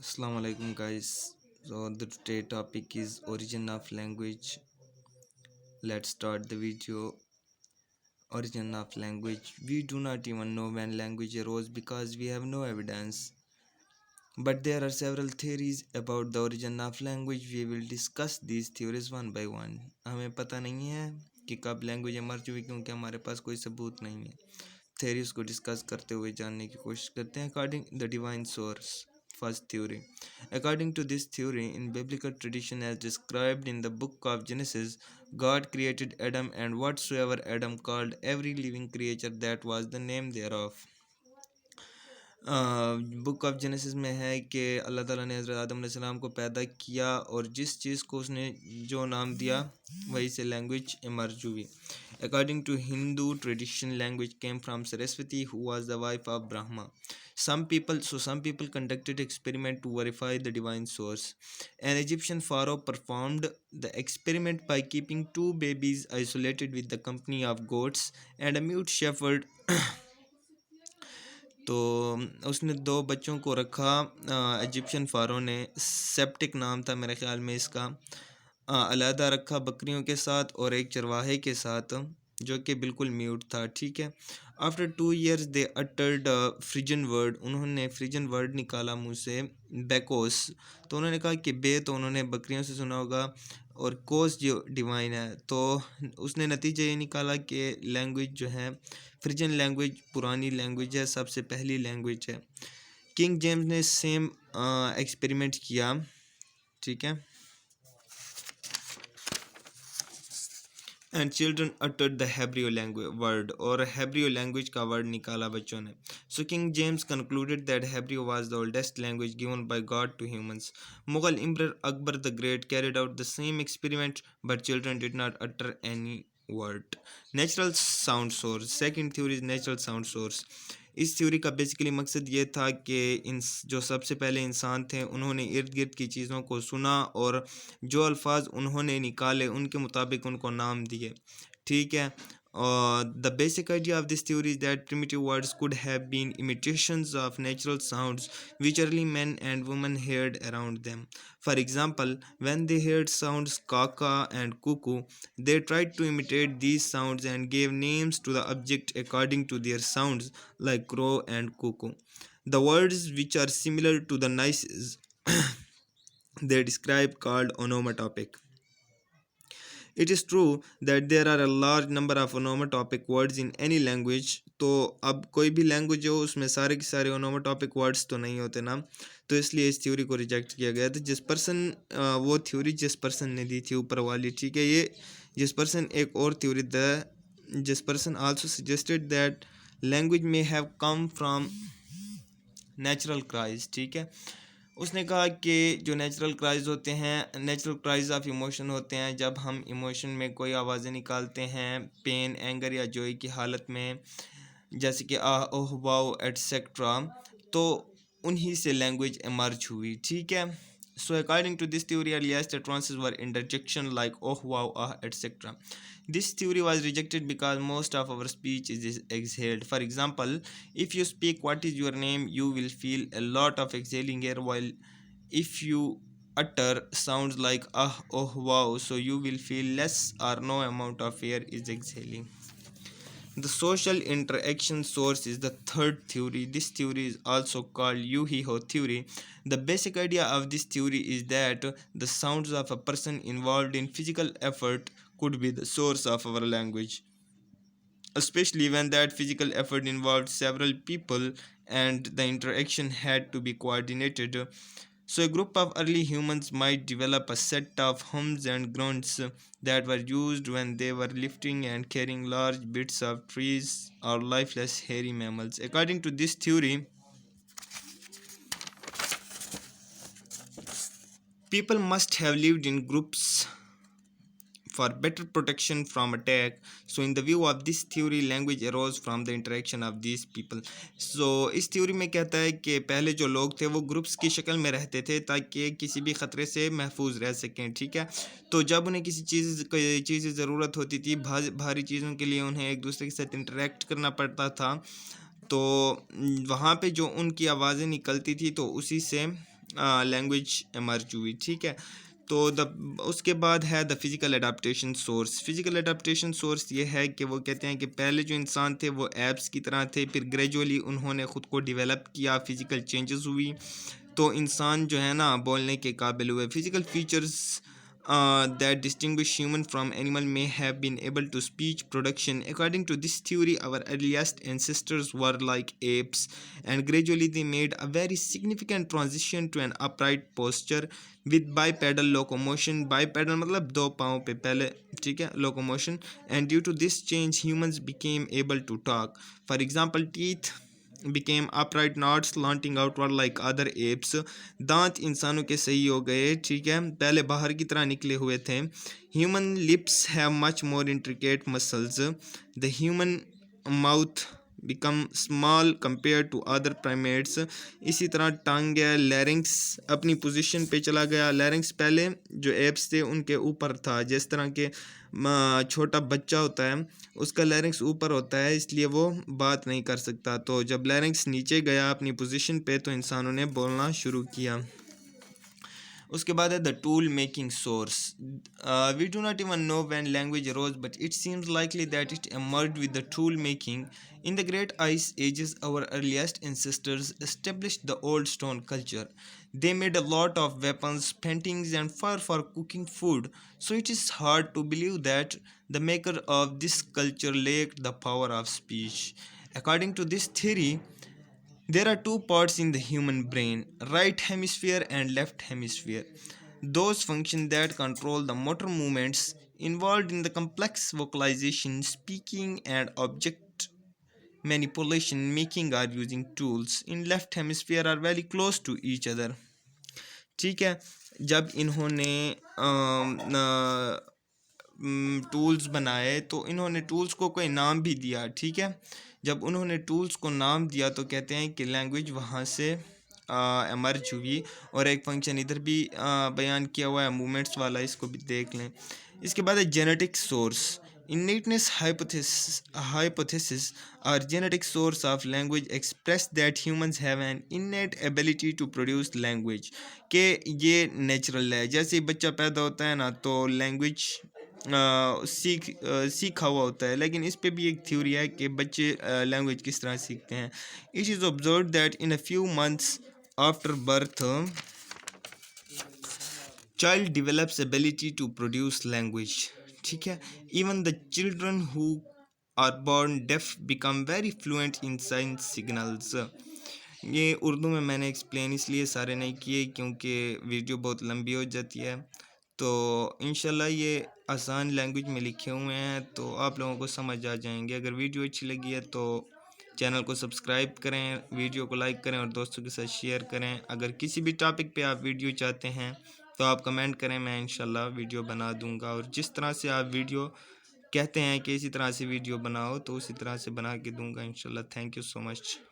Assalamu alaikum guys. So the today topic is origin of language. Let's start the video. Origin of language. We do not even know when language arose because we have no evidence. But there are several theories about the origin of language. We will discuss these theories one by one. हमें पता नहीं है कि कब language emerge हुई क्योंकि हमारे पास कोई सबूत नहीं है. थेरीज को डिस्कस करते हुए जानने की कोशिश करते हैं. According the divine source. First theory. According to this theory, in biblical tradition as described in the book of Genesis, God created Adam and whatsoever Adam called every living creature, that was the name thereof. Book of genesis में है कि अल्लाह ताला ने हज़रत आदम अलैहिस्सलाम को पैदा किया और जिस चीज़ को उसने जो नाम दिया वही से लैंग्वेज इमर्ज हुई. According to Hindu tradition, language came from Saraswati who was the wife of Brahma. Some people conducted experiment to verify the divine source. An Egyptian pharaoh performed the experiment by keeping two babies isolated with the company of goats and a mute shepherd. तो उसने दो बच्चों को रखा. Egyptian फ़ारो ने, septic नाम था मेरे ख़्याल में इसका, अलहदा रखा बकरियों के साथ और एक चरवाहे के साथ जो कि बिल्कुल म्यूट था. ठीक है. आफ्टर 2 years दे अटर्ड फ्रिजन वर्ड. उन्होंने फ्रिजन वर्ड निकाला मुँह से, बेकोस. तो उन्होंने कहा कि बे तो उन्होंने बकरियों से सुना होगा और कोस जो डिवाइन है. तो उसने नतीजा ये निकाला कि लैंग्वेज जो है फ्रिजन लैंग्वेज पुरानी लैंग्वेज है, सबसे पहली लैंग्वेज है. किंग जेम्स ने सेम एक्सपेरिमेंट किया. ठीक है. And children uttered the Hebrew language word, और हेब्रियो लैंग्वेज का वर्ड निकाला बच्चों ने. So King James concluded that Hebrew was the oldest language given by God to humans. Mughal emperor Akbar the great carried out the same experiment but children did not utter any word. Natural sound source. Second theory is natural sound source. इस theory का basically मकसद ये था कि इन जो सबसे पहले इंसान थे उन्होंने इर्द गिर्द की चीज़ों को सुना और जो अल्फाज उन्होंने निकाले उनके मुताबिक उनको नाम दिए. ठीक है. The basic idea of this theory is that primitive words could have been imitations of natural sounds which early men and women heard around them. For example, when they heard sounds kaka and cuckoo, they tried to imitate these sounds and gave names to the object according to their sounds, like crow and cuckoo. The words which are similar to the noises they describe called onomatopic. It is true that there are a large number of onomatopic words in any language. तो अब कोई भी language हो उसमें सारे के सारे ओनोमाटॉपिक words तो नहीं होते ना, तो इसलिए इस थ्योरी को रिजेक्ट किया गया था. वो थ्योरी जिस पर्सन ने दी थी ऊपर वाली, ठीक है, ये जिस पर्सन एक और थ्योरी जिस person also suggested that language may have come from natural cries. ठीक है. उसने कहा कि जो नेचुरल क्राइज होते हैं, नेचुरल क्राइज ऑफ इमोशन होते हैं, जब हम इमोशन में कोई आवाज़ें निकालते हैं पेन, एंगर या जॉय की हालत में, जैसे कि आह, ओह, वाओ एटसेट्रा, तो उन्हीं से लैंग्वेज एमर्ज हुई. ठीक है. So according to this theory earliest utterances were interjection like oh, wow, ah, etc. This theory was rejected because most of our speech is exhaled. For example, if you speak what is your name, you will feel a lot of exhaling air, while if you utter sounds like ah, oh, wow, so you will feel less or no amount of air is exhaling. The social interaction source is the third theory. This theory is also called Yu-Hi-Ho theory. The basic idea of this theory is that the sounds of a person involved in physical effort could be the source of our language, especially when that physical effort involved several people and the interaction had to be coordinated. So, a group of early humans might develop a set of hums and grunts that were used when they were lifting and carrying large bits of trees or lifeless hairy mammals. According to this theory, people must have lived in groups for better protection from attack. So in the view of this theory, language arose from the interaction of these people. So इस theory में कहता है कि पहले जो लोग थे वो ग्रुप्स की शक्ल में रहते थे ताकि किसी भी ख़तरे से महफूज रह सकें. ठीक है. तो जब उन्हें किसी चीज़ की ज़रूरत होती थी, भारी चीज़ों के लिए उन्हें एक दूसरे के साथ इंटरेक्ट करना पड़ता था, तो वहाँ पे जो उनकी आवाज़ें निकलती थी तो उसी से लैंग्वेज एमर्ज हुई, ठीक है। तो उसके बाद है the physical adaptation source. Physical adaptation source ये है कि वो कहते हैं कि पहले जो इंसान थे वो एप्स की तरह थे, फिर ग्रेजुअली उन्होंने ख़ुद को डेवलप किया, फिज़िकल चेंजेस हुई, तो इंसान जो है ना बोलने के काबिल हुए। Physical features that distinguish human from animal may have been able to speech production. According to this theory, our earliest ancestors were like apes, and gradually they made a very significant transition to an upright posture with bipedal locomotion. Bipedal मतलब दो पाँव पे पहले, ठीक है, locomotion. And due to this change, humans became able to talk. For example, teeth became upright, not slanting outward like other apes. दांत इंसानों के सही हो गए, ठीक है, पहले बाहर की तरह निकले हुए थे. Human lips have much more intricate muscles. The human mouth become small compared to other primates. इसी तरह टंग है, लैरिंक्स अपनी पोजीशन पे चला गया. लैरिंक्स पहले जो एप्स थे उनके ऊपर था, जिस तरह के छोटा बच्चा होता है उसका लैरिंक्स ऊपर होता है, इसलिए वो बात नहीं कर सकता. तो जब लैरिंक्स नीचे गया अपनी पोजीशन पे तो इंसानों ने बोलना शुरू किया. उसके बाद है the tool making source. We do not even know when language arose, but it seems likely that it emerged with the tool making. In the great ice ages, our earliest ancestors established the old stone culture. They made a lot of weapons, paintings, and fire for cooking food. So it is hard to believe that the maker of this culture lacked the power of speech. According to this theory, there are two parts in the human brain, right hemisphere and left hemisphere. Those functions that control the motor movements involved in the complex vocalization, speaking, and object manipulation, making or using tools in left hemisphere are very close to each other. ठीक है, जब इन्होंने tools बनाए तो इन्होंने tools को कोई नाम भी दिया, ठीक है. जब उन्होंने टूल्स को नाम दिया तो कहते हैं कि लैंग्वेज वहाँ से एमर्ज हुई. और एक फंक्शन इधर भी बयान किया हुआ है मूवमेंट्स वाला, इसको भी देख लें. इसके बाद है genetic source. Innateness hypothesis or genetic source of language express that humans have an innate ability to produce language. कि ये नेचुरल है, जैसे ही बच्चा पैदा होता है ना तो लैंग्वेज सीखा हुआ होता है. लेकिन इस पे भी एक थ्योरी है कि बच्चे लैंग्वेज किस तरह सीखते हैं. It is observed that in a few months after birth child develops ability to produce language, ठीक है. even the children who are born deaf become very fluent in sign signals. ये उर्दू में मैंने एक्सप्लेन इसलिए सारे नहीं किए क्योंकि वीडियो बहुत लंबी हो जाती है. तो इंशाल्लाह ये आसान लैंग्वेज में लिखे हुए हैं तो आप लोगों को समझ आ जाएंगे. अगर वीडियो अच्छी लगी है तो चैनल को सब्सक्राइब करें, वीडियो को लाइक करें और दोस्तों के साथ शेयर करें. अगर किसी भी टॉपिक पे आप वीडियो चाहते हैं तो आप कमेंट करें, मैं इंशाल्लाह वीडियो बना दूंगा. और जिस तरह से आप वीडियो कहते हैं कि इसी तरह से वीडियो बनाओ तो उसी तरह से बना के दूंगा इंशाल्लाह. Thank you so much.